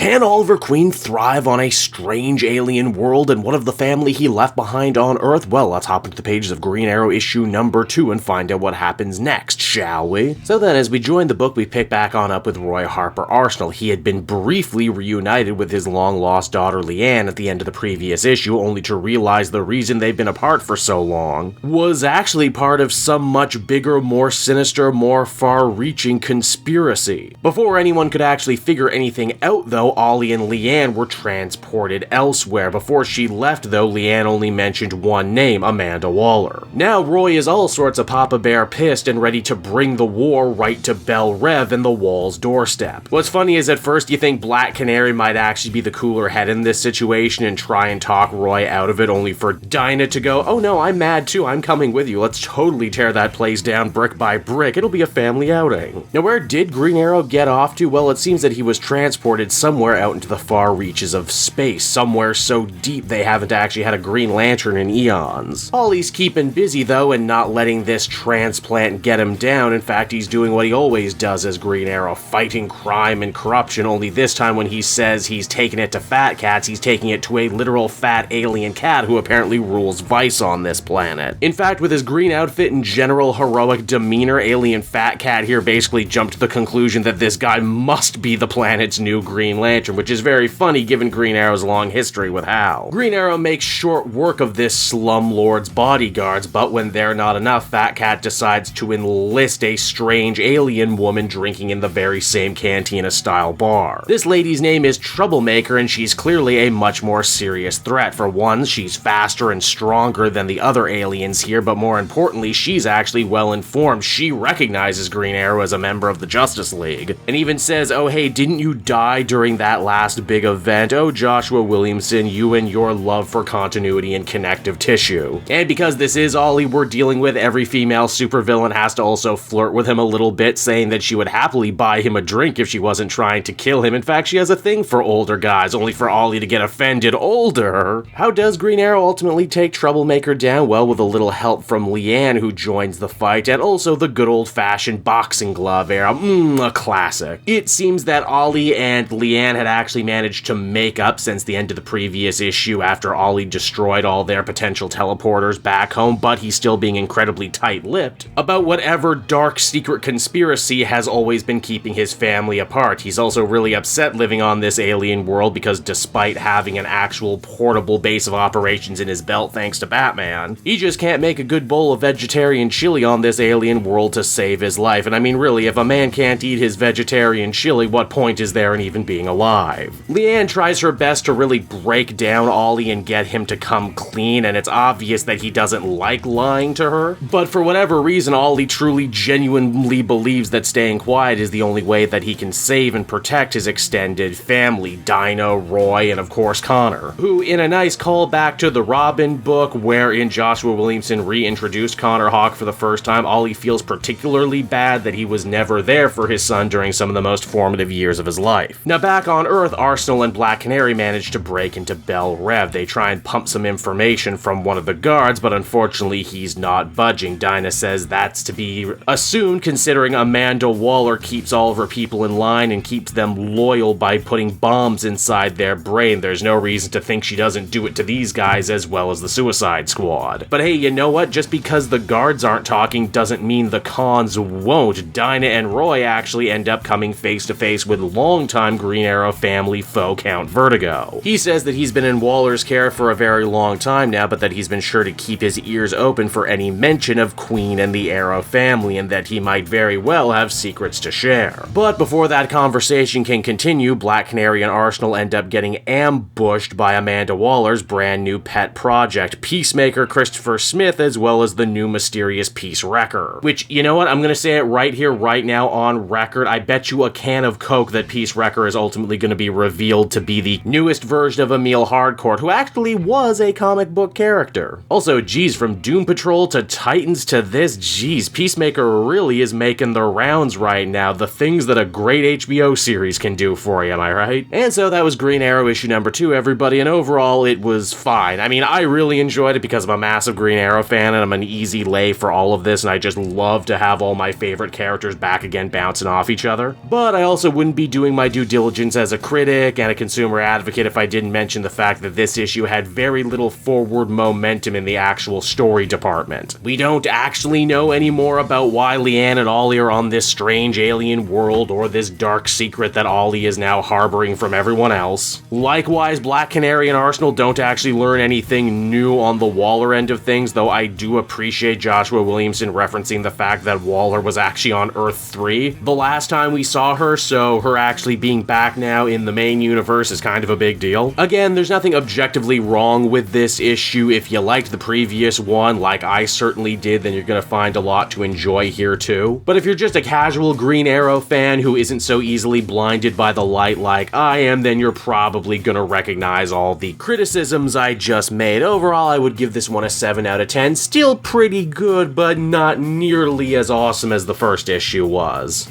Can Oliver Queen thrive on a strange alien world, and what of the family he left behind on Earth? Well, let's hop into the pages of Green Arrow issue number 2 and find out what happens next, shall we? So then, as we join the book, we pick back on up with Roy Harper Arsenal. He had been briefly reunited with his long-lost daughter Leanne at the end of the previous issue, only to realize the reason they've been apart for so long was actually part of some much bigger, more sinister, more far-reaching conspiracy. Before anyone could actually figure anything out, though, Ollie and Leanne were transported elsewhere. Before she left, though, Leanne only mentioned one name, Amanda Waller. Now Roy is all sorts of Papa Bear pissed and ready to bring the war right to Belle Reve and the Wall's doorstep. What's funny is at first you think Black Canary might actually be the cooler head in this situation and try and talk Roy out of it, only for Dinah to go, "Oh no, I'm mad too, I'm coming with you, let's totally tear that place down brick by brick, it'll be a family outing." Now where did Green Arrow get off to? Well, it seems that he was transported somewhere out into the far reaches of space, somewhere so deep they haven't actually had a Green Lantern in eons. Ollie's keeping busy though and not letting this transplant get him down. In fact, he's doing what he always does as Green Arrow, fighting crime and corruption, only this time when he says he's taking it to Fat Cats, he's taking it to a literal fat alien cat who apparently rules vice on this planet. In fact, with his green outfit and general heroic demeanor, Alien Fat Cat here basically jumped to the conclusion that this guy must be the planet's new Green Lantern, which is very funny given Green Arrow's long history with Hal. Green Arrow makes short work of this slumlord's bodyguards, but when they're not enough, Fat Cat decides to enlist a strange alien woman drinking in the very same cantina-style bar. This lady's name is Troublemaker, and she's clearly a much more serious threat. For one, she's faster and stronger than the other aliens here, but more importantly, she's actually well-informed. She recognizes Green Arrow as a member of the Justice League, and even says, "Oh hey, didn't you die during that last big event? Oh Joshua Williamson, you and your love for continuity and connective tissue." And because this is Ollie we're dealing with, every female supervillain has to also flirt with him a little bit, saying that she would happily buy him a drink if she wasn't trying to kill him. In fact, she has a thing for older guys, only for Ollie to get offended. Older? How does Green Arrow ultimately take Troublemaker down? Well, with a little help from Leanne, who joins the fight, and also the good old-fashioned boxing glove era. A classic. It seems that Ollie and Leanne had actually managed to make up since the end of the previous issue after Ollie destroyed all their potential teleporters back home, but he's still being incredibly tight-lipped about whatever dark secret conspiracy has always been keeping his family apart. He's also really upset living on this alien world because despite having an actual portable base of operations in his belt thanks to Batman, he just can't make a good bowl of vegetarian chili on this alien world to save his life. And I mean, really, if a man can't eat his vegetarian chili, what point is there in even being alive? Leanne tries her best to really break down Ollie and get him to come clean, and it's obvious that he doesn't like lying to her, but for whatever reason, Ollie truly genuinely believes that staying quiet is the only way that he can save and protect his extended family, Dinah, Roy, and of course Connor, who, in a nice callback to the Robin book, wherein Joshua Williamson reintroduced Connor Hawke for the first time, Ollie feels particularly bad that he was never there for his son during some of the most formative years of his life. Now back on Earth, Arsenal and Black Canary manage to break into Belle Reve. They try and pump some information from one of the guards, but unfortunately he's not budging. Dinah says that's to be assumed considering Amanda Waller keeps all of her people in line and keeps them loyal by putting bombs inside their brain. There's no reason to think she doesn't do it to these guys as well as the Suicide Squad. But hey, you know what? Just because the guards aren't talking doesn't mean the cons won't. Dinah and Roy actually end up coming face to face with longtime Green Arrow family foe Count Vertigo. He says that he's been in Waller's care for a very long time now, but that he's been sure to keep his ears open for any mention of Queen and the Arrow family, and that he might very well have secrets to share. But before that conversation can continue, Black Canary and Arsenal end up getting ambushed by Amanda Waller's brand new pet project, Peacemaker Christopher Smith, as well as the new mysterious Peace Wrecker. Which, you know what, I'm gonna say it right here, right now, on record, I bet you a can of Coke that Peace Wrecker is ultimately gonna be revealed to be the newest version of Emil Hardcourt, who actually was a comic book character. Also, geez, from Doom Patrol to Titans to this, geez, Peacemaker really is making the rounds right now, the things that a great HBO series can do for you, am I right? And so that was Green Arrow issue number 2, everybody, and overall it was fine. I mean, I really enjoyed it because I'm a massive Green Arrow fan and I'm an easy lay for all of this, and I just love to have all my favorite characters back again bouncing off each other. But I also wouldn't be doing my due diligence reputations as a critic and a consumer advocate if I didn't mention the fact that this issue had very little forward momentum in the actual story department. We don't actually know any more about why Leanne and Ollie are on this strange alien world or this dark secret that Ollie is now harboring from everyone else. Likewise, Black Canary and Arsenal don't actually learn anything new on the Waller end of things, though I do appreciate Joshua Williamson referencing the fact that Waller was actually on Earth 3 the last time we saw her, so her actually being back now in the main universe is kind of a big deal. Again, there's nothing objectively wrong with this issue. If you liked the previous one, like I certainly did, then you're gonna find a lot to enjoy here too. But if you're just a casual Green Arrow fan who isn't so easily blinded by the light like I am, then you're probably gonna recognize all the criticisms I just made. Overall, I would give this one a 7 out of 10. Still pretty good, but not nearly as awesome as the first issue was.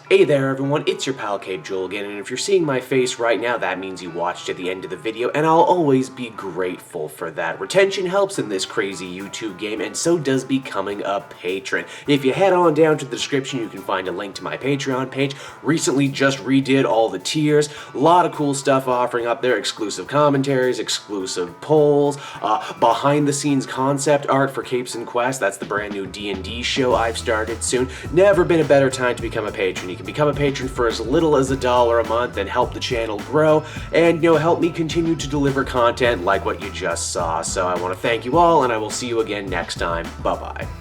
Hey there everyone, it's your pal Cape Joel again, and if you're seeing my face right now, that means you watched at the end of the video, and I'll always be grateful for that. Retention helps in this crazy YouTube game, and so does becoming a patron. If you head on down to the description, you can find a link to my Patreon page. Recently just redid all the tiers, a lot of cool stuff offering up there, exclusive commentaries, exclusive polls, behind the scenes concept art for Capes and Quest. That's the brand new D&D show I've started soon. Never been a better time to become a patron. You can become a patron for as little as $1 a month and help the channel grow and, help me continue to deliver content like what you just saw. So I want to thank you all, and I will see you again next time. Bye-bye.